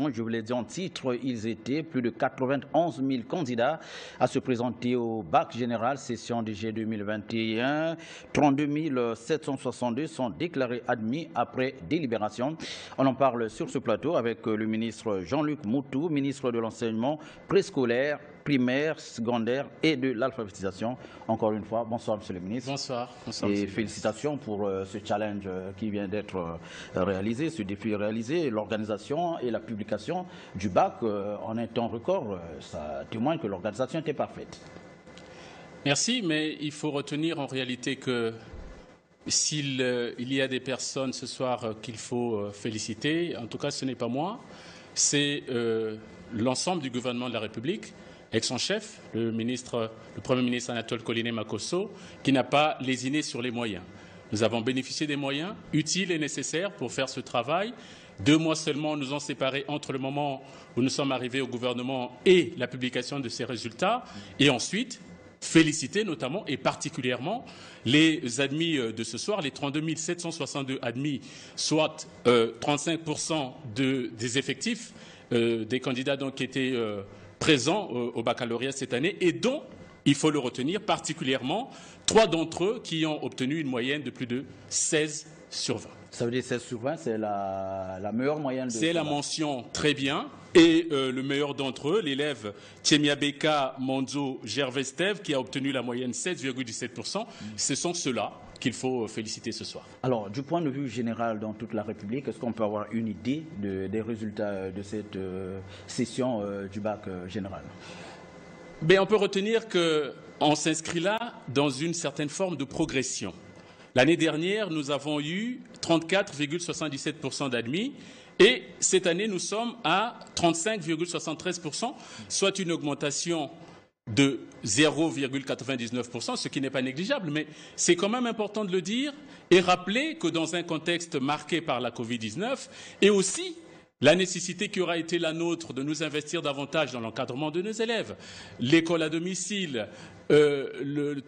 Je vous l'ai dit en titre, ils étaient plus de 91 000 candidats à se présenter au bac général session DG 2021. 32 762 sont déclarés admis après délibération. On en parle sur ce plateau avec le ministre Jean-Luc Moutou, ministre de l'enseignement préscolaire, primaire, secondaire et de l'alphabétisation. Encore une fois, bonsoir Monsieur le ministre. Bonsoir. Et félicitations pour ce challenge qui vient d'être réalisé, ce défi réalisé, l'organisation et la publication du bac en un temps record. Ça témoigne que l'organisation était parfaite. Merci, mais il faut retenir en réalité que s'il y a des personnes ce soir qu'il faut féliciter, en tout cas ce n'est pas moi, c'est l'ensemble du gouvernement de la République, avec son chef, le Premier ministre Anatole Koline-Makosso, qui n'a pas lésiné sur les moyens. Nous avons bénéficié des moyens utiles et nécessaires pour faire ce travail. 2 mois seulement nous ont séparés entre le moment où nous sommes arrivés au gouvernement et la publication de ces résultats. Et ensuite, féliciter notamment et particulièrement les admis de ce soir, les 32 762 admis, soit 35% des effectifs des candidats donc, qui étaient présents au baccalauréat cette année et dont, il faut le retenir particulièrement, 3 d'entre eux qui ont obtenu une moyenne de plus de 16 sur 20. Ça veut dire 16 sur 20, c'est la meilleure moyenne de... C'est la mention très bien. Et le meilleur d'entre eux, l'élève Tchemiabeka Monzo Gervestev, qui a obtenu la moyenne 7,17%, ce sont ceux-là qu'il faut féliciter ce soir. Alors, du point de vue général dans toute la République, est-ce qu'on peut avoir une idée des résultats de cette session du bac général? On peut retenir qu'on s'inscrit là dans une certaine forme de progression. L'année dernière, nous avons eu 34,77% d'admis et cette année, nous sommes à 35,73%, soit une augmentation de 0,99%, ce qui n'est pas négligeable, mais c'est quand même important de le dire et rappeler que dans un contexte marqué par la Covid-19 et aussi la nécessité qui aura été la nôtre de nous investir davantage dans l'encadrement de nos élèves, l'école à domicile,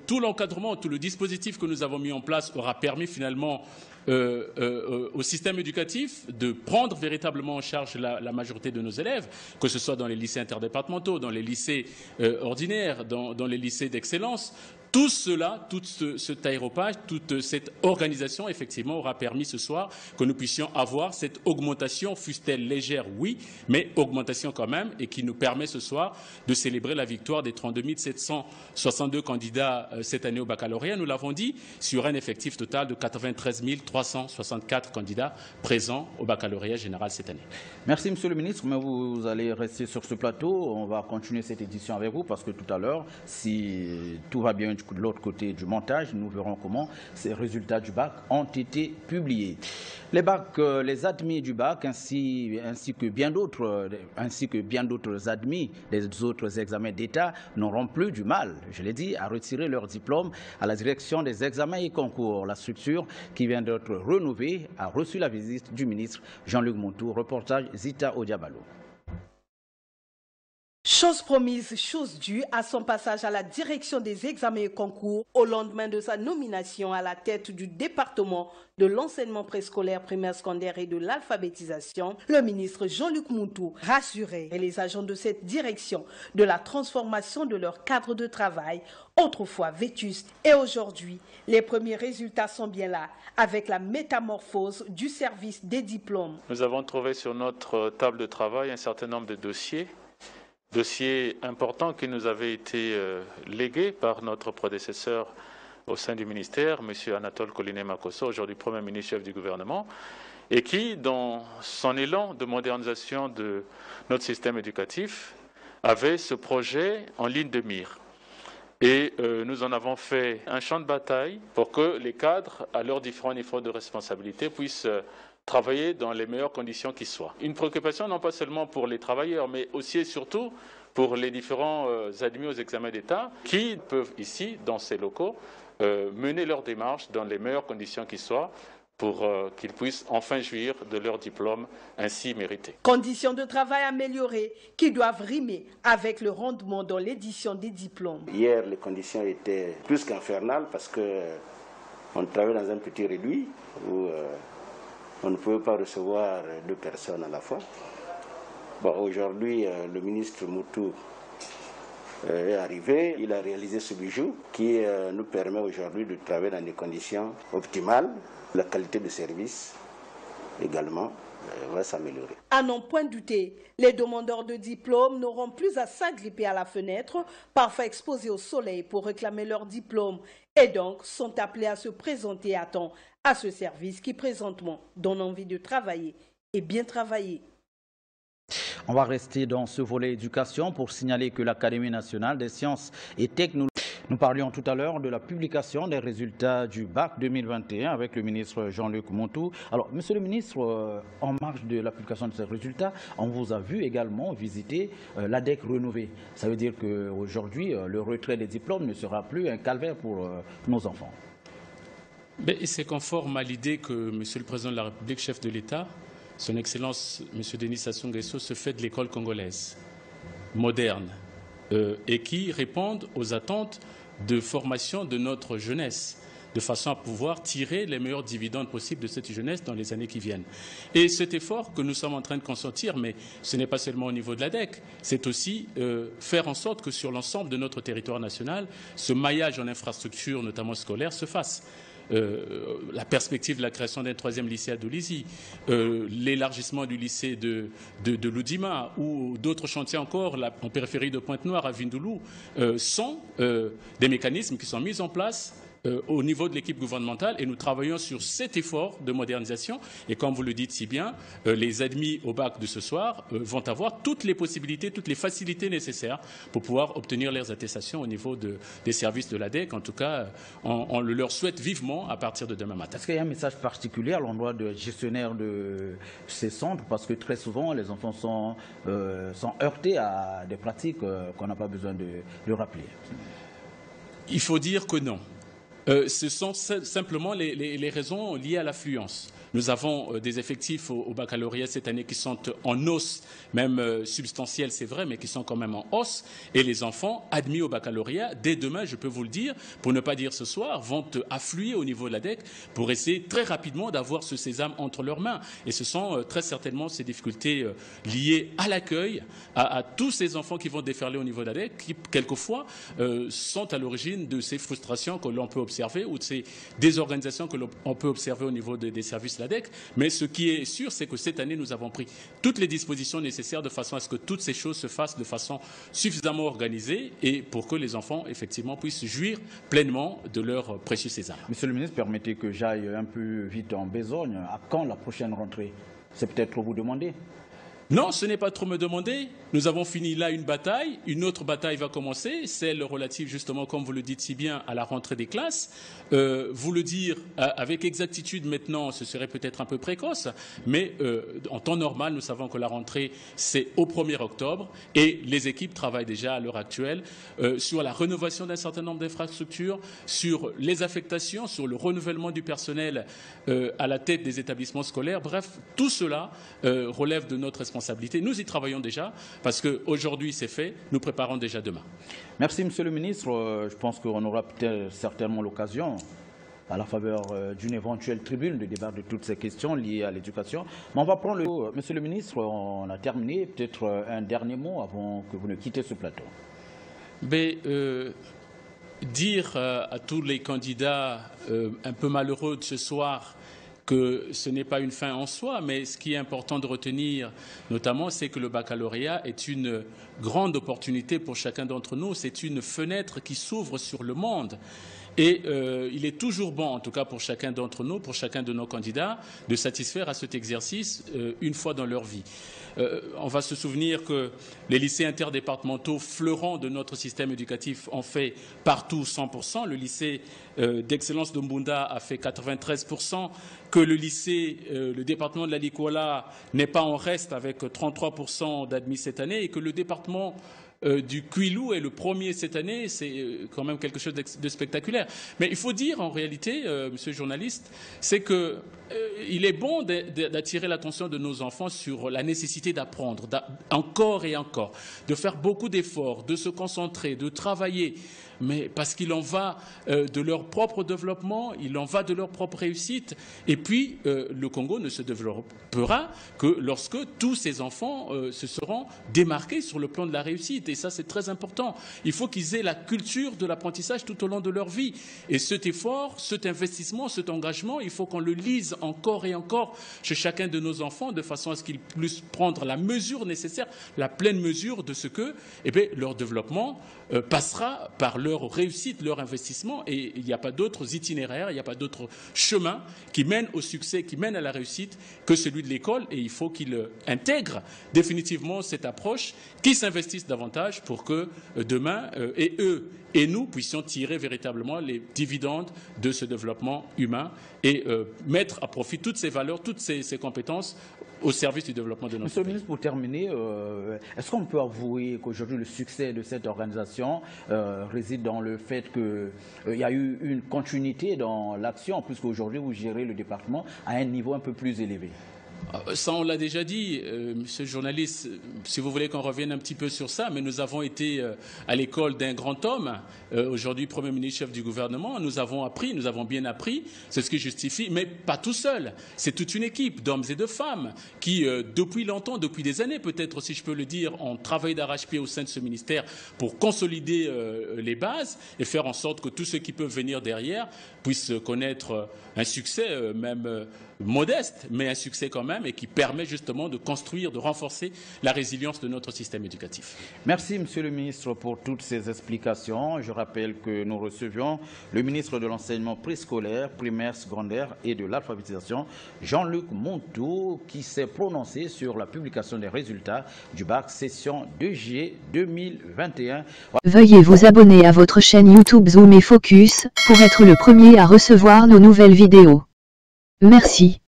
tout l'encadrement, tout le dispositif que nous avons mis en place aura permis finalement au système éducatif de prendre véritablement en charge la majorité de nos élèves, que ce soit dans les lycées interdépartementaux, dans les lycées ordinaires, dans les lycées d'excellence. Tout cela, tout cet aéropage, toute cette organisation, effectivement, aura permis ce soir que nous puissions avoir cette augmentation, fût-elle légère, oui, mais augmentation quand même, et qui nous permet ce soir de célébrer la victoire des 32 762 candidats cette année au baccalauréat. Nous l'avons dit, sur un effectif total de 93 364 candidats présents au baccalauréat général cette année. Merci, Monsieur le ministre, mais vous allez rester sur ce plateau. On va continuer cette édition avec vous parce que tout à l'heure, si tout va bien de l'autre côté du montage, nous verrons comment ces résultats du bac ont été publiés. Les admis du bac ainsi que bien d'autres admis des autres examens d'État n'auront plus du mal, je l'ai dit, à retirer leur diplôme à la direction des examens et concours. La structure qui vient d'être rénovée a reçu la visite du ministre Jean-Luc Moutou. Reportage Zita Odiabalo. Chose promise, chose due, à son passage à la direction des examens et concours, au lendemain de sa nomination à la tête du département de l'enseignement préscolaire, primaire, secondaire et de l'alphabétisation, le ministre Jean-Luc Moutou rassurait les agents de cette direction de la transformation de leur cadre de travail, autrefois vétuste. Et aujourd'hui, les premiers résultats sont bien là, avec la métamorphose du service des diplômes. Nous avons trouvé sur notre table de travail un certain nombre de dossiers importants qui nous avaient été légués par notre prédécesseur au sein du ministère, M. Anatole Koline-Makosso, aujourd'hui Premier ministre chef du gouvernement, et qui, dans son élan de modernisation de notre système éducatif, avait ce projet en ligne de mire. Et nous en avons fait un champ de bataille pour que les cadres, à leurs différents niveaux de responsabilité, puissent travailler dans les meilleures conditions qui soient. Une préoccupation non pas seulement pour les travailleurs, mais aussi et surtout pour les différents admis aux examens d'État qui peuvent ici, dans ces locaux, mener leur démarche dans les meilleures conditions qui soient pour qu'ils puissent enfin jouir de leur diplôme ainsi mérité. Conditions de travail améliorées qui doivent rimer avec le rendement dans l'édition des diplômes. Hier, les conditions étaient plus qu'infernales parce qu'on travaillait dans un petit réduit où on ne pouvait pas recevoir 2 personnes à la fois. Bon, aujourd'hui, le ministre Moutou est arrivé, il a réalisé ce bijou qui nous permet aujourd'hui de travailler dans des conditions optimales. La qualité de service également va s'améliorer. À n'en point douter, les demandeurs de diplôme n'auront plus à s'agripper à la fenêtre, parfois exposés au soleil pour réclamer leur diplôme, et donc sont appelés à se présenter à temps à ce service qui présentement donne envie de travailler et bien travailler. On va rester dans ce volet éducation pour signaler que l'Académie nationale des sciences et technologies. Nous parlions tout à l'heure de la publication des résultats du bac 2021 avec le ministre Jean-Luc Montou. Alors, monsieur le ministre, en marge de la publication de ces résultats, on vous a vu également visiter l'ADEC rénovée. Ça veut dire qu'aujourd'hui, le retrait des diplômes ne sera plus un calvaire pour nos enfants. C'est conforme à l'idée que monsieur le président de la République, chef de l'État, son Excellence, M. Denis Sassou Nguesso, se fait de l'école congolaise, moderne, et qui répondent aux attentes de formation de notre jeunesse, de façon à pouvoir tirer les meilleurs dividendes possibles de cette jeunesse dans les années qui viennent. Et cet effort que nous sommes en train de consentir, mais ce n'est pas seulement au niveau de l'ADEC, c'est aussi faire en sorte que sur l'ensemble de notre territoire national, ce maillage en infrastructure, notamment scolaire, se fasse. La perspective de la création d'un 3e lycée à Dolisie, l'élargissement du lycée de Loudima ou d'autres chantiers encore en périphérie de Pointe-Noire à Vindoulou sont des mécanismes qui sont mis en place au niveau de l'équipe gouvernementale et nous travaillons sur cet effort de modernisation et comme vous le dites si bien, les admis au bac de ce soir vont avoir toutes les possibilités, toutes les facilités nécessaires pour pouvoir obtenir leurs attestations au niveau des services de l'ADEC. En tout cas, on le leur souhaite vivement à partir de demain matin. Est-ce qu'il y a un message particulier à l'endroit des gestionnaires de ces centres? Parce que très souvent, les enfants sont heurtés à des pratiques qu'on n'a pas besoin de rappeler. Il faut dire que non. Ce sont simplement les raisons liées à l'affluence. Nous avons des effectifs au baccalauréat cette année qui sont en hausse, même substantiels, c'est vrai, mais qui sont quand même en hausse. Et les enfants admis au baccalauréat, dès demain, je peux vous le dire, pour ne pas dire ce soir, vont affluer au niveau de l'ADEC pour essayer très rapidement d'avoir ce sésame entre leurs mains. Et ce sont très certainement ces difficultés liées à l'accueil, à tous ces enfants qui vont déferler au niveau de l'ADEC, qui, quelquefois, sont à l'origine de ces frustrations que l'on peut observer ou de ces désorganisations que l'on peut observer au niveau des services l'ADEC, mais ce qui est sûr, c'est que cette année, nous avons pris toutes les dispositions nécessaires de façon à ce que toutes ces choses se fassent de façon suffisamment organisée et pour que les enfants, effectivement, puissent jouir pleinement de leur précieux sésame. Monsieur le ministre, permettez que j'aille un peu vite en besogne. À quand la prochaine rentrée? C'est peut-être trop vous demander. Non, ce n'est pas trop me demander. Nous avons fini là une bataille. Une autre bataille va commencer, celle relative justement, comme vous le dites si bien, à la rentrée des classes. Vous le dire avec exactitude maintenant, ce serait peut-être un peu précoce, mais en temps normal, nous savons que la rentrée, c'est au 1er octobre et les équipes travaillent déjà à l'heure actuelle sur la rénovation d'un certain nombre d'infrastructures, sur les affectations, sur le renouvellement du personnel à la tête des établissements scolaires. Bref, tout cela relève de notre responsabilité. Nous y travaillons déjà parce qu'aujourd'hui c'est fait, nous préparons déjà demain. Merci Monsieur le ministre. Je pense qu'on aura peut-être certainement l'occasion à la faveur d'une éventuelle tribune de débat de toutes ces questions liées à l'éducation. Mais on va prendre le mot. Monsieur le ministre, on a terminé. Peut-être un dernier mot avant que vous ne quittez ce plateau. Dire à tous les candidats un peu malheureux de ce soir que ce n'est pas une fin en soi, mais ce qui est important de retenir notamment, c'est que le baccalauréat est une grande opportunité pour chacun d'entre nous. C'est une fenêtre qui s'ouvre sur le monde. Et il est toujours bon, en tout cas pour chacun d'entre nous, pour chacun de nos candidats, de satisfaire à cet exercice une fois dans leur vie. On va se souvenir que les lycées interdépartementaux, fleurons de notre système éducatif, ont fait partout 100%. Le lycée d'excellence de Mbunda a fait 93%. Que le lycée, le département de la Likola n'est pas en reste avec 33% d'admis cette année et que le département du Kwilu est le premier cette année, c'est quand même quelque chose de spectaculaire. Mais il faut dire en réalité, monsieur le journaliste, c'est que il est bon d'attirer l'attention de nos enfants sur la nécessité d'apprendre, encore et encore, de faire beaucoup d'efforts, de se concentrer, de travailler, mais parce qu'il en va de leur propre développement, il en va de leur propre réussite. Et puis, le Congo ne se développera que lorsque tous ces enfants se seront démarqués sur le plan de la réussite. Et ça, c'est très important. Il faut qu'ils aient la culture de l'apprentissage tout au long de leur vie. Et cet effort, cet investissement, cet engagement, il faut qu'on le lise encore et encore chez chacun de nos enfants, de façon à ce qu'ils puissent prendre la mesure nécessaire, la pleine mesure de ce que leur développement passera par leur réussite, leur investissement, et il n'y a pas d'autres itinéraires, il n'y a pas d'autres chemins qui mènent au succès, qui mènent à la réussite que celui de l'école, et il faut qu'ils intègrent définitivement cette approche, qu'ils s'investissent davantage pour que demain, et eux et nous puissions tirer véritablement les dividendes de ce développement humain et mettre à profit toutes ces valeurs, toutes ces compétences au service du développement de notre pays. Monsieur le ministre, pour terminer, est-ce qu'on peut avouer qu'aujourd'hui le succès de cette organisation réside dans le fait qu'il y a eu une continuité dans l'action, puisqu'aujourd'hui vous gérez le département à un niveau un peu plus élevé? Ça, on l'a déjà dit, monsieur le journaliste, si vous voulez qu'on revienne un petit peu sur ça, mais nous avons été à l'école d'un grand homme, aujourd'hui Premier ministre, chef du gouvernement, nous avons appris, nous avons bien appris, c'est ce qui justifie, mais pas tout seul, c'est toute une équipe d'hommes et de femmes qui, depuis longtemps, depuis des années peut-être, si je peux le dire, ont travaillé d'arrache-pied au sein de ce ministère pour consolider les bases et faire en sorte que tous ceux qui peuvent venir derrière puissent connaître un succès, même modeste, mais un succès quand même, et qui permet justement de construire, de renforcer la résilience de notre système éducatif. Merci, Monsieur le ministre, pour toutes ces explications. Je rappelle que nous recevions le ministre de l'enseignement préscolaire, primaire, secondaire et de l'alphabétisation, Jean-Luc Montou, qui s'est prononcé sur la publication des résultats du bac session 2G 2021. Veuillez vous abonner à votre chaîne YouTube Zoom et Focus pour être le premier à recevoir nos nouvelles vidéos. Merci.